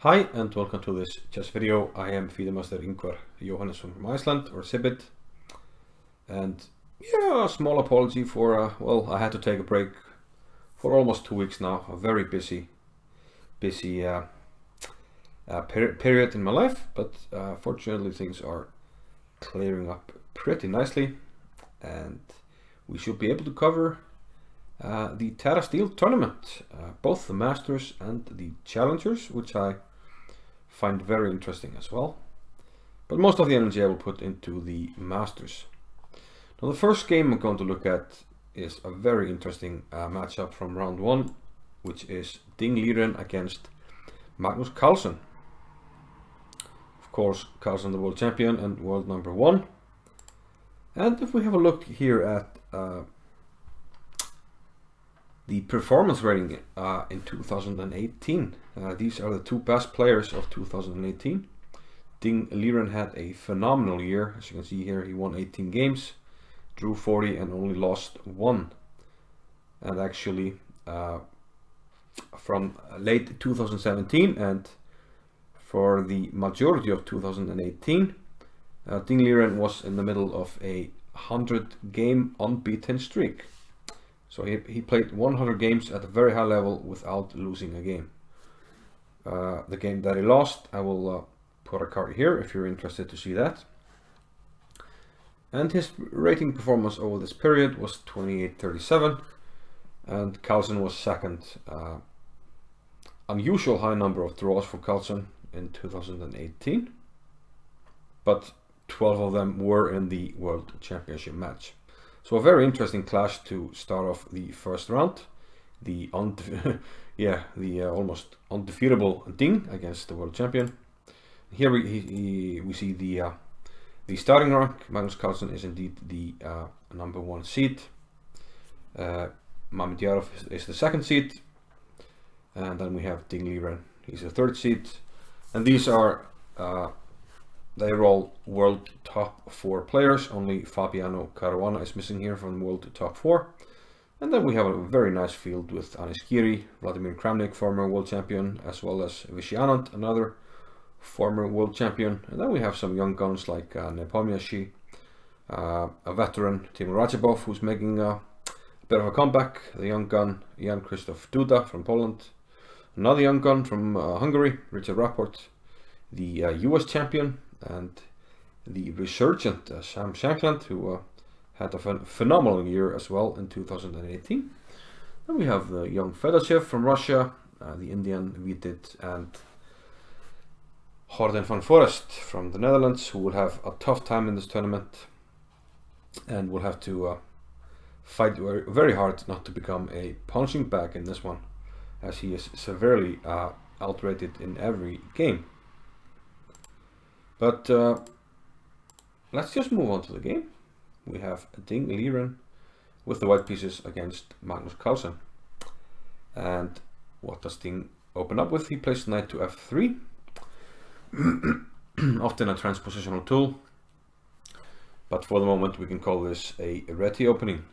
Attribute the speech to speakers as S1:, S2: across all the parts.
S1: Hi and welcome to this chess video. I am Fidemaster Ingvar Jóhannesson from Iceland, or Sibit. And yeah, a small apology for, well, I had to take a break for almost 2 weeks now. A very busy period in my life, but fortunately things are clearing up pretty nicely. And we should be able to cover the Tata Steel Tournament, both the Masters and the Challengers, which I find very interesting as well. But most of the energy I will put into the Masters. Now the first game I'm going to look at is a very interesting matchup from round 1, which is Ding Liren against Magnus Carlsen. Of course, Carlsen the world champion and world number 1. And if we have a look here at the performance rating in 2018. These are the two best players of 2018. Ding Liren had a phenomenal year. As you can see here, he won 18 games, drew 40 and only lost 1. And actually from late 2017 and for the majority of 2018, Ding Liren was in the middle of a 100-game unbeaten streak. So he played 100 games at a very high level without losing a game. The game that he lost, I will put a card here if you're interested to see that. And his rating performance over this period was 28-37, and Carlsen was second. Unusual high number of draws for Carlsen in 2018, but 12 of them were in the World Championship match. So a very interesting clash to start off the first round. The almost undefeatable Ding against the world champion. Here we see the starting rank. Magnus Carlsen is indeed the number 1 seed. Mamedyarov is the 2nd seed, and then we have Ding Liren. He's the 3rd seed, and these are they're all world top 4 players. Only Fabiano Caruana is missing here from world top 4. And then we have a very nice field with Anand, Vladimir Kramnik, former world champion, as well as Vishwanatan, another former world champion. And then we have some young guns like Vishy, a veteran, Timur Rajabov, who's making a bit of a comeback. The young gun, Jan Krzysztof Duda from Poland. Another young gun from Hungary, Richard Rapport, the US champion, and the resurgent Sam Shankland, who had a phenomenal year as well in 2018. Then we have the young Fedoshev from Russia, the Indian Vidit, and Horden van Forest from the Netherlands, who will have a tough time in this tournament and will have to fight very hard not to become a punching bag in this one, as he is severely outrated in every game. But let's just move on to the game. We have Ding Liren with the white pieces against Magnus Carlsen. And what does Ding open up with? He plays knight to f3, often a transpositional tool, but for the moment we can call this a ready opening.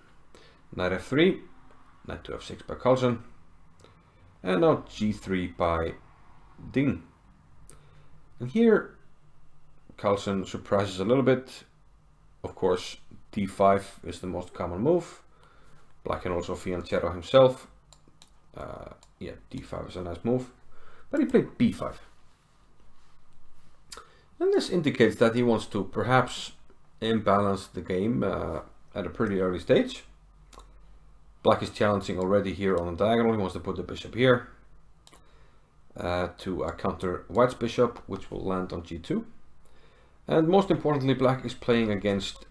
S1: Knight f3, knight to f6 by Carlsen, and now g3 by Ding. And here Carlsen surprises a little bit. Of course, d5 is the most common move. Black can also fianchetto himself. Yeah, d5 is a nice move, but he played b5. And this indicates that he wants to perhaps imbalance the game at a pretty early stage. Black is challenging already here on the diagonal. He wants to put the bishop here to counter White's bishop, which will land on g2. And most importantly, Black is playing against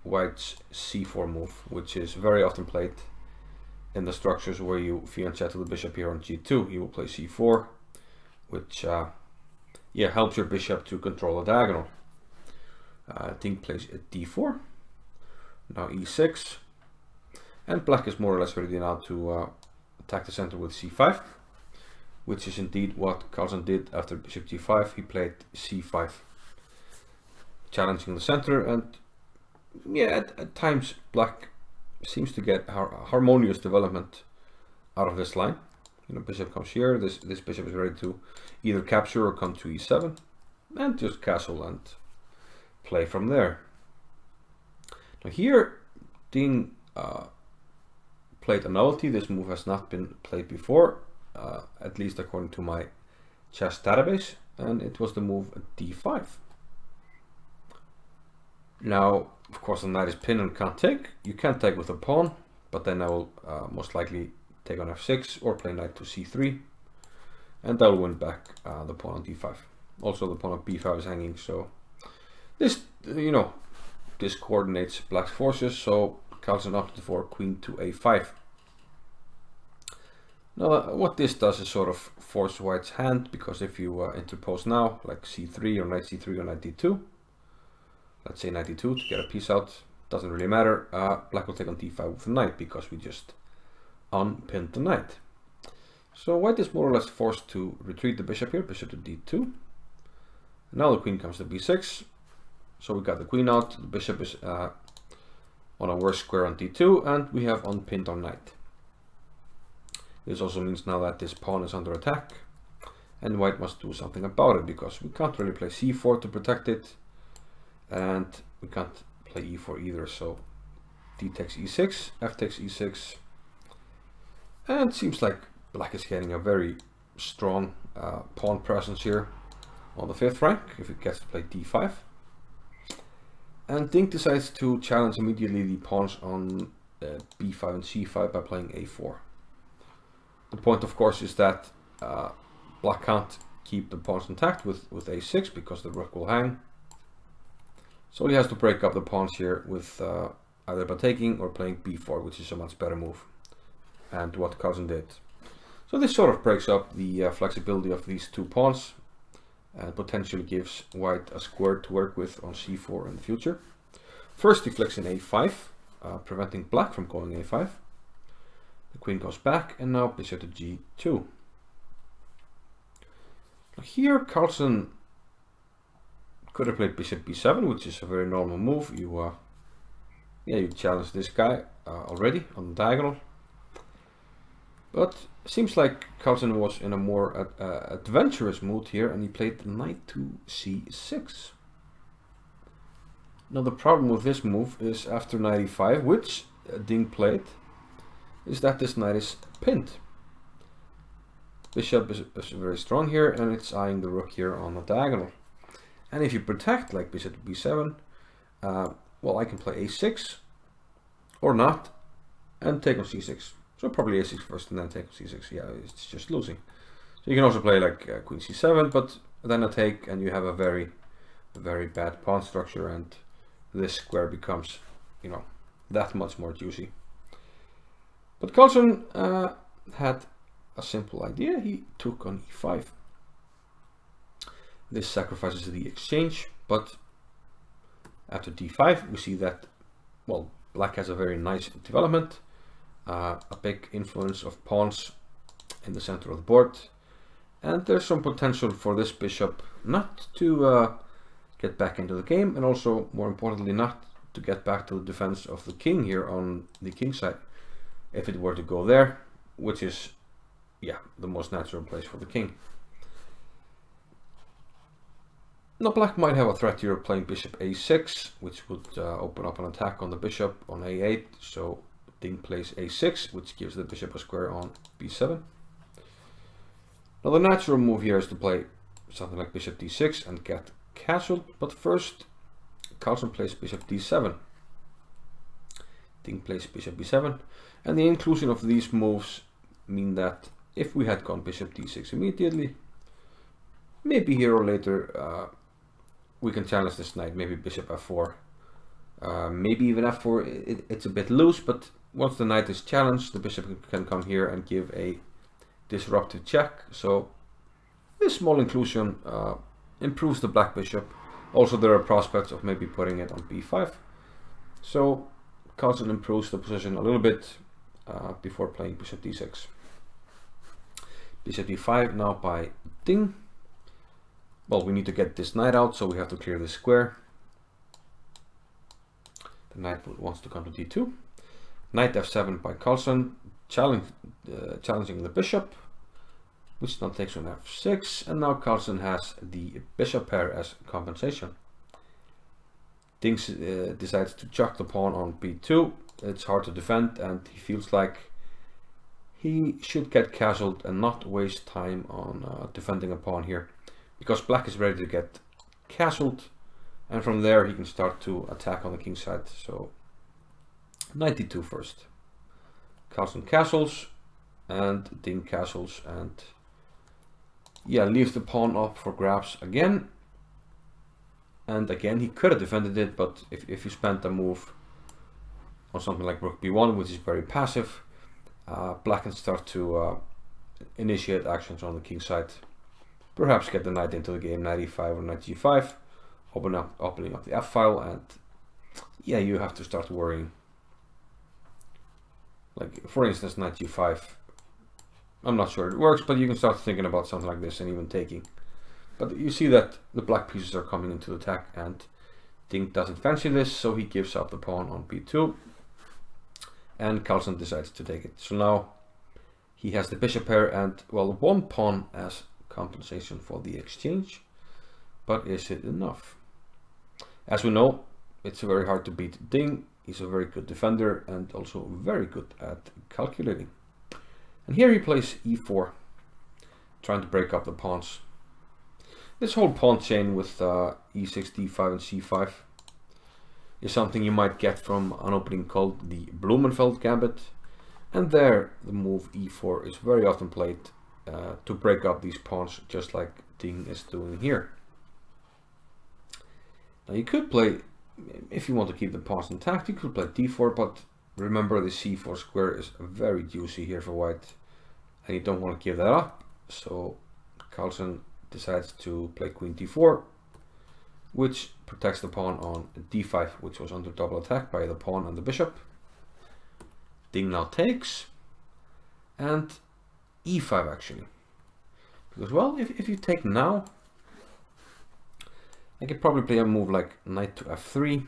S1: White's c4 move, which is very often played in the structures where you fianchetto the bishop here on g2. You will play c4, which helps your bishop to control the diagonal. Ding plays at d4, now e6, and Black is more or less ready now to attack the center with c5, which is indeed what Carlsen did after bishop g5. He played c5. Challenging the center, and yeah, at times Black seems to get harmonious development out of this line. You know, bishop comes here. This bishop is ready to either capture or come to e7, and just castle and play from there. Now here, Ding played a novelty. This move has not been played before, at least according to my chess database, and it was the move d5. Now, of course, the knight is pinned and can't take. You can take with a pawn, but then I will most likely take on f6 or play knight to c3, and I'll win back the pawn on d5. Also, the pawn on b5 is hanging, so this, you know, this coordinates black's forces. So Carlsen opted for queen to a5. Now, what this does is sort of force white's hand, because if you interpose now, like c3 or knight c3 or knight d2, let's say knight d2 to get a piece out, doesn't really matter. Black will take on d5 with the knight because we just unpinned the knight. So white is more or less forced to retreat the bishop here, bishop to d2. Now the queen comes to b6. So we got the queen out, the bishop is on a worse square on d2, and we have unpinned our knight. This also means now that this pawn is under attack, and white must do something about it, because we can't really play c4 to protect it, and we can't play e4 either. So d takes e6, f takes e6, and it seems like black is getting a very strong pawn presence here on the 5th rank if it gets to play d5. And Ding decides to challenge immediately the pawns on b5 and c5 by playing a4. The point, of course, is that black can't keep the pawns intact with a6 because the rook will hang. So he has to break up the pawns here with either by taking or playing b4, which is a much better move, and what Carlsen did. So this sort of breaks up the flexibility of these two pawns, and potentially gives white a square to work with on c4 in the future. First he flicks in a5, preventing black from going a5. The queen goes back, and now bishop to g2. Now here Carlsen could have played bishop b7, which is a very normal move. You challenge this guy already on the diagonal. But it seems like Carlsen was in a more adventurous mood here, and he played knight to c6. Now the problem with this move is after knight e5, which Ding played, is that this knight is pinned. Bishop is very strong here, and it's eyeing the rook here on the diagonal. And if you protect like bishop to b7, well, I can play a6 or not and take on c6. So probably a6 first and then take on c6. Yeah, it's just losing. So you can also play like queen c7, but then a take, and you have a very bad pawn structure, and this square becomes, you know, that much more juicy. But Carlsen had a simple idea. He took on e5. This sacrifices the exchange, but after d5 we see that, well, black has a very nice development, a big influence of pawns in the center of the board, and there's some potential for this bishop not to get back into the game, and also more importantly not to get back to the defense of the king here on the king side if it were to go there, which is, yeah, the most natural place for the king. Now black might have a threat here of playing bishop a6, which would open up an attack on the bishop on a8. So Ding plays a6, which gives the bishop a square on b7. Now the natural move here is to play something like bishop d6 and get castled, but first Carlsen plays bishop d7. Ding plays bishop b7, and the inclusion of these moves mean that if we had gone bishop d6 immediately, maybe here or later we can challenge this knight, maybe bishop f4, maybe even f4. It's a bit loose, but once the knight is challenged, the bishop can come here and give a disruptive check. So this small inclusion improves the black bishop. Also, there are prospects of maybe putting it on b5. So Carlsen improves the position a little bit before playing bishop d6. Bishop d5 now by Ding. Well, we need to get this knight out, so we have to clear this square. The knight wants to come to d2. Knight f7 by Carlsen, challenging the bishop. which now takes on f6, and now Carlsen has the bishop pair as compensation. Ding decides to chuck the pawn on b2. It's hard to defend, and he feels like he should get castled and not waste time on defending a pawn here, because black is ready to get castled, and from there he can start to attack on the king side. So knight d2 first. Carlsen castles, and Ding castles, and yeah, leaves the pawn up for grabs again. And again, he could have defended it, but if you spent a move on something like rook b1, which is very passive, black can start to initiate actions on the king side. Perhaps get the knight into the game, knight e5 or knight g5, opening up the f file, and yeah, you have to start worrying. Like, for instance, knight g5. I'm not sure it works, but you can start thinking about something like this and even taking. But you see that the black pieces are coming into the attack, and Ding doesn't fancy this, so he gives up the pawn on b2, and Carlsen decides to take it. So now he has the bishop pair and, well, one pawn as compensation for the exchange, but is it enough? As we know, it's very hard to beat Ding. He's a very good defender and also very good at calculating. And here he plays e4, trying to break up the pawns. This whole pawn chain with e6, d5 and c5 is something you might get from an opening called the Blumenfeld Gambit. And there the move e4 is very often played to break up these pawns, just like Ding is doing here. Now you could play, if you want to keep the pawns intact, you could play d4, but remember the c4 square is very juicy here for white, and you don't want to give that up. So Carlsen decides to play queen d4, which protects the pawn on d5, which was under double attack by the pawn and the bishop. Ding now takes, and e5 actually, because, well, if you take now, I could probably play a move like knight to f3,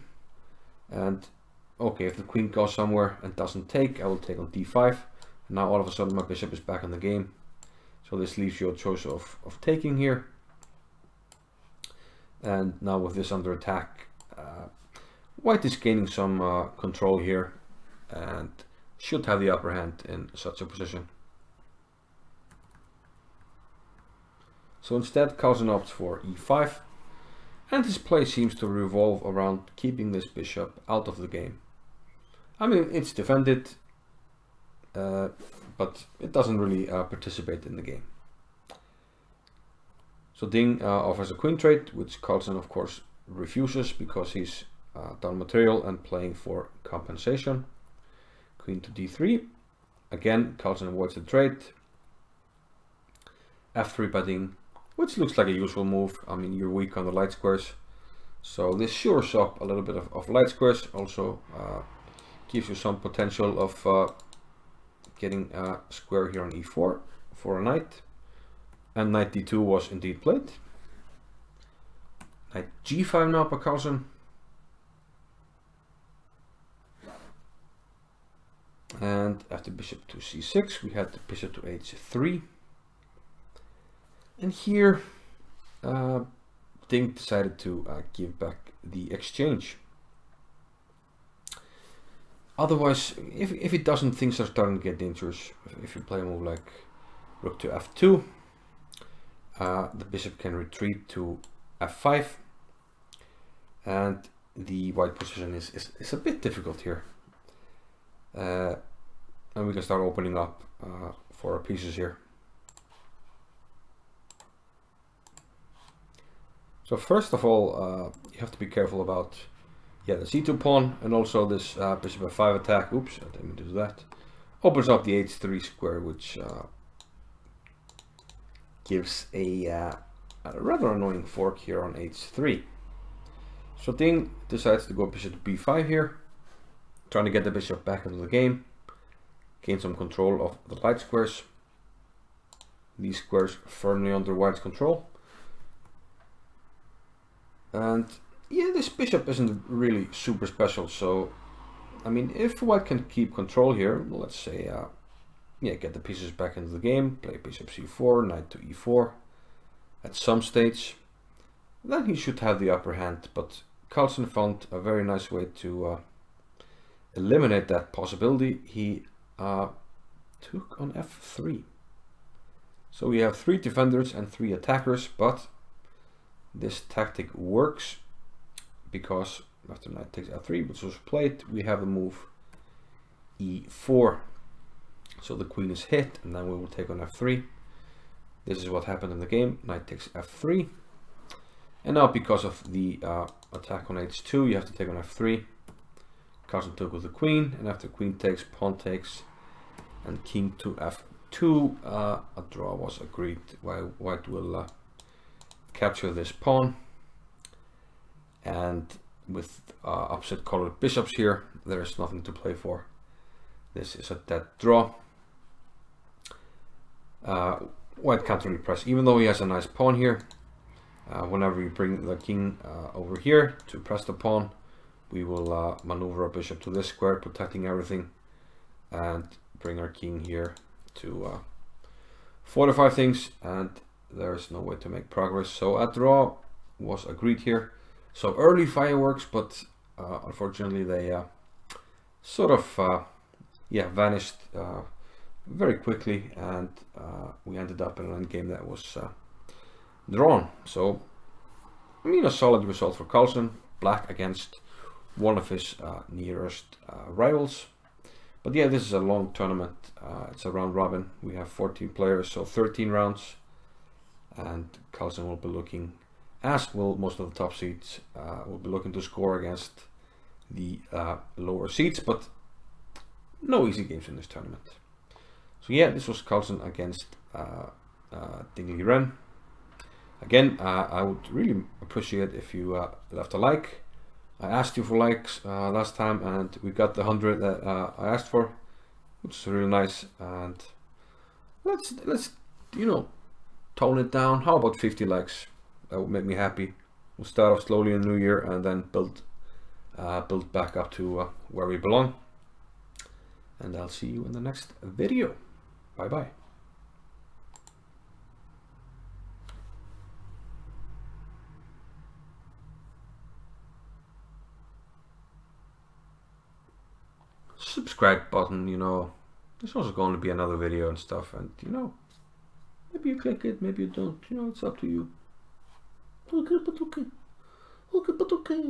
S1: and okay, if the queen goes somewhere and doesn't take, I will take on d5. And now all of a sudden my bishop is back in the game. So this leaves you a choice of taking here. And now with this under attack, white is gaining some control here and should have the upper hand in such a position. So instead, Carlsen opts for e5, and his play seems to revolve around keeping this bishop out of the game. I mean, it's defended, but it doesn't really participate in the game. So Ding offers a queen trade, which Carlsen of course refuses because he's down material and playing for compensation. Queen to d3. Again, Carlsen avoids the trade. f3 by Ding, which looks like a useful move. I mean, you're weak on the light squares, so this shores up a little bit of light squares. Also gives you some potential of getting a square here on e4 for a knight. And knight d2 was indeed played. Knight g5 now by Carlsen. And after bishop to c6, we had the bishop to h3. And here, Ding decided to give back the exchange. Otherwise, if it doesn't, things are starting to get dangerous. If you play a move like rook to f2, the bishop can retreat to f5, and the white position is a bit difficult here. And we can start opening up for our pieces here. So first of all, you have to be careful about the c2 pawn, and also this bishop f5 attack. Oops, I didn't mean to do that. Opens up the h3 square, which gives a rather annoying fork here on h3. So Ding decides to go bishop to b5 here, trying to get the bishop back into the game, gain some control of the light squares. These squares firmly under white's control. And yeah, this bishop isn't really super special, so I mean, if white can keep control here, let's say yeah, get the pieces back into the game, play bishop c4, knight to e4 at some stage. Then he should have the upper hand, but Carlsen found a very nice way to eliminate that possibility. He took on f3. So we have 3 defenders and 3 attackers, but this tactic works because after knight takes f3, which was played, we have a move e4. So the queen is hit, and then we will take on f3. This is what happened in the game. Knight takes f3. And now because of the attack on h2, you have to take on f3. Carlsen took with the queen, and after queen takes, pawn takes, and king to f2. A draw was agreed. White will capture this pawn. And with opposite colored bishops here, there is nothing to play for. This is a dead draw. White can't really press, even though he has a nice pawn here. Whenever you bring the king over here to press the pawn, we will maneuver a bishop to this square, protecting everything, and bring our king here to fortify things, and there's no way to make progress. So a draw was agreed here. So early fireworks, but unfortunately they sort of vanished very quickly, and we ended up in an endgame that was drawn. So I mean, a solid result for Carlsen. Black against one of his nearest rivals. But yeah, this is a long tournament. It's a round robin. We have 14 players, so 13 rounds, and Carlsen will be looking, as will most of the top seeds, will be looking to score against the lower seeds, but no easy games in this tournament. So yeah, this was Carlsen against Ding Liren. Again, I would really appreciate if you left a like. I asked you for likes last time, and we got the 100 that I asked for, which is really nice. And let's you know, tone it down. How about 50 likes? That would make me happy. We'll start off slowly in the new year and then build back up to where we belong. And I'll see you in the next video. Bye bye. Subscribe button, you know, there's also going to be another video and stuff, and you know, maybe you click it, maybe you don't, you know, it's up to you. Okay, but okay. Okay, but okay.